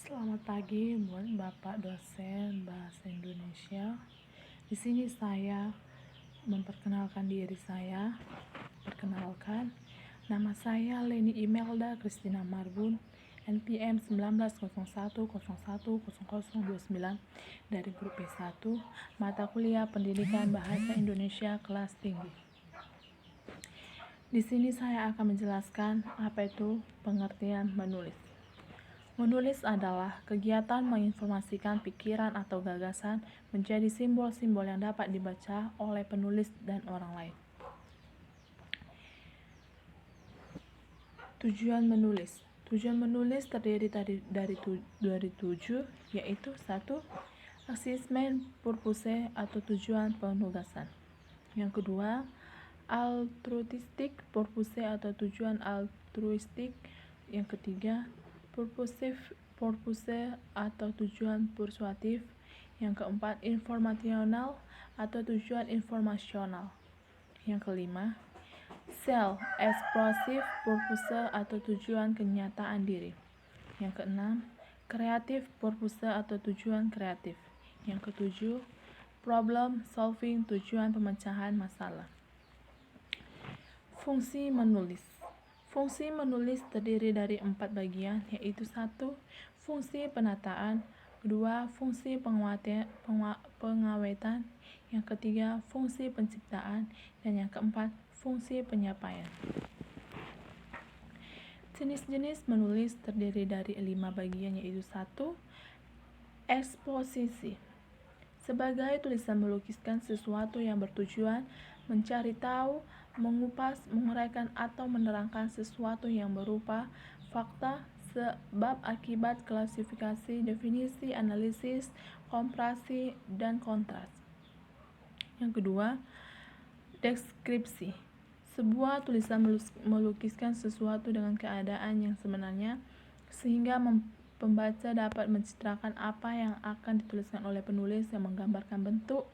Selamat pagi buat Bapak dosen Bahasa Indonesia. Di sini saya memperkenalkan diri saya. Perkenalkan, nama saya Leni Imelda Kristina Marbun, NPM 1901010029 dari grup B1, mata kuliah Pendidikan Bahasa Indonesia kelas tinggi. Di sini saya akan menjelaskan apa itu pengertian menulis. Menulis adalah kegiatan menginformasikan pikiran atau gagasan menjadi simbol-simbol yang dapat dibaca oleh penulis dan orang lain. Tujuan menulis. Tujuan menulis terdiri dari 7, yaitu 1. Assessment purpose atau tujuan penugasan. Yang kedua, altruistic purpose atau tujuan altruistik. Yang ketiga, purposive purpose atau tujuan persuasif. Yang keempat, informational atau tujuan informasional. Yang kelima, self-expressive purpose atau tujuan kenyataan diri. Yang keenam, creative purpose atau tujuan kreatif. Yang ketujuh, problem solving, tujuan pemecahan masalah. Fungsi menulis. Fungsi menulis terdiri dari 4 bagian, yaitu 1. Fungsi penataan. 2. Fungsi pengawetan. Yang ketiga, fungsi penciptaan. Dan yang keempat, fungsi penyampaian. Jenis-jenis menulis terdiri dari 5 bagian, yaitu 1. Eksposisi. Sebagai tulisan melukiskan sesuatu yang bertujuan mencari tahu, mengupas, menguraikan atau menerangkan sesuatu yang berupa fakta, sebab, akibat, klasifikasi, definisi, analisis, komparasi, dan kontras. Yang kedua, deskripsi. Sebuah tulisan melukiskan sesuatu dengan keadaan yang sebenarnya sehingga pembaca dapat mencitrakan apa yang akan dituliskan oleh penulis yang menggambarkan bentuk,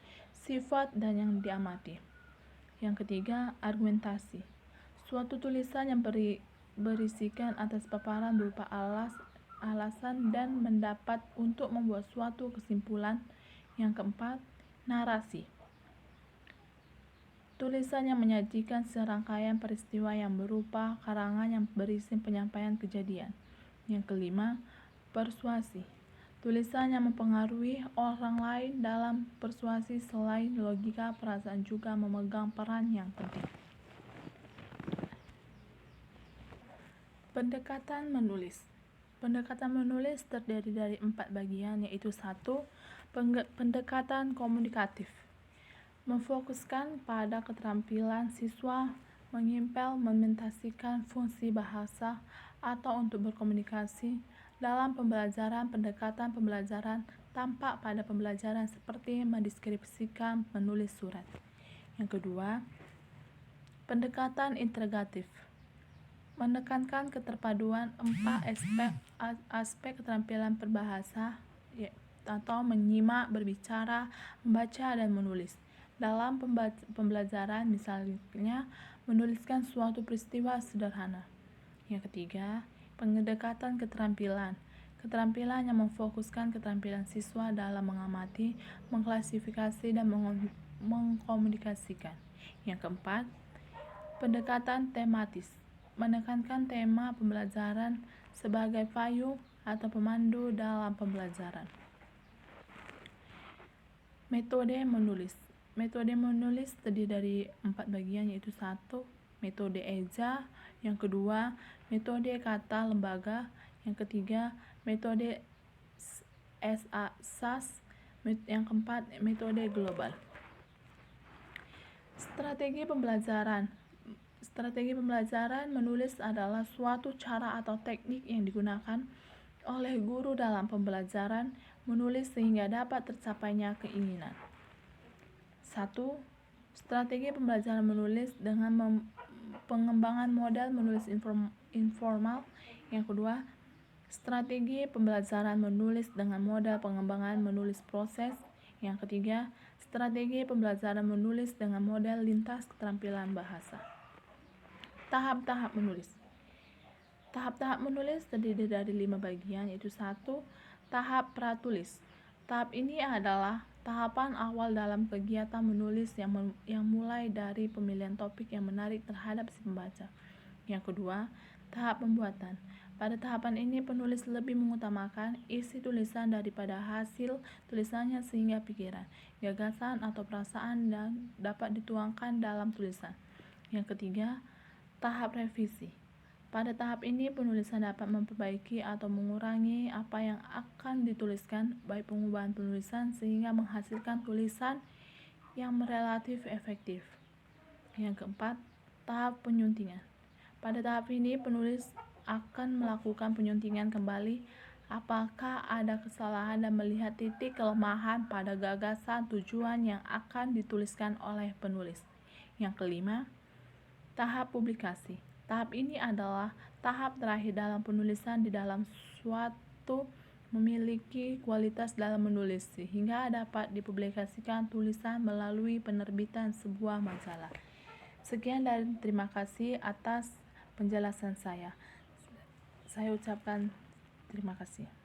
sifat, dan yang diamati. Yang ketiga, argumentasi. Suatu tulisan yang berisikan atas paparan berupa alasan dan mendapat untuk membuat suatu kesimpulan. Yang keempat, narasi. Tulisan yang menyajikan serangkaian peristiwa yang berupa karangan yang berisi penyampaian kejadian. Yang kelima, persuasi. Tulisan yang mempengaruhi orang lain dalam persuasi selain logika, perasaan juga memegang peran yang penting. Pendekatan menulis. Pendekatan menulis terdiri dari 4 bagian, yaitu 1. Pendekatan komunikatif. Memfokuskan pada keterampilan siswa mengimplementasikan fungsi bahasa atau untuk berkomunikasi dalam pembelajaran. Pendekatan pembelajaran tampak pada pembelajaran seperti mendeskripsikan menulis surat. Yang kedua, pendekatan integratif. Menekankan keterpaduan 4 aspek keterampilan berbahasa atau menyimak, berbicara, membaca, dan menulis dalam pembelajaran, misalnya menuliskan suatu peristiwa sederhana. Yang ketiga, pendekatan keterampilan. Keterampilan yang memfokuskan keterampilan siswa dalam mengamati, mengklasifikasi, dan mengkomunikasikan. Yang keempat, pendekatan tematis. Menekankan tema pembelajaran sebagai payung atau pemandu dalam pembelajaran. Metode menulis. Metode menulis terdiri dari 4 bagian, yaitu 1. Metode eja. Yang kedua, metode kata lembaga. Yang ketiga, metode SAS. Yang keempat, metode global. Strategi pembelajaran. Strategi pembelajaran menulis adalah suatu cara atau teknik yang digunakan oleh guru dalam pembelajaran menulis sehingga dapat tercapainya keinginan. 1. Strategi pembelajaran menulis dengan pengembangan model menulis informal. Yang kedua, strategi pembelajaran menulis dengan model pengembangan menulis proses. Yang ketiga, strategi pembelajaran menulis dengan model lintas keterampilan bahasa. Tahap-tahap menulis. Tahap-tahap menulis terdiri dari 5 bagian, yaitu 1. Tahap pratulis. Tahap ini adalah tahapan awal dalam kegiatan menulis yang mulai dari pemilihan topik yang menarik terhadap si pembaca. Yang kedua, tahap pembuatan. Pada tahapan ini penulis lebih mengutamakan isi tulisan daripada hasil tulisannya sehingga pikiran, gagasan atau perasaan dan dapat dituangkan dalam tulisan. Yang ketiga, tahap revisi. Pada tahap ini penulisan dapat memperbaiki atau mengurangi apa yang akan dituliskan, baik pengubahan penulisan sehingga menghasilkan tulisan yang relatif efektif. Yang keempat, tahap penyuntingan. Pada tahap ini penulis akan melakukan penyuntingan kembali apakah ada kesalahan dan melihat titik kelemahan pada gagasan tujuan yang akan dituliskan oleh penulis. Yang kelima, tahap publikasi. Tahap ini adalah tahap terakhir dalam penulisan di dalam suatu memiliki kualitas dalam menulis sehingga dapat dipublikasikan tulisan melalui penerbitan sebuah majalah. Sekian dan terima kasih atas penjelasan saya. Saya ucapkan terima kasih.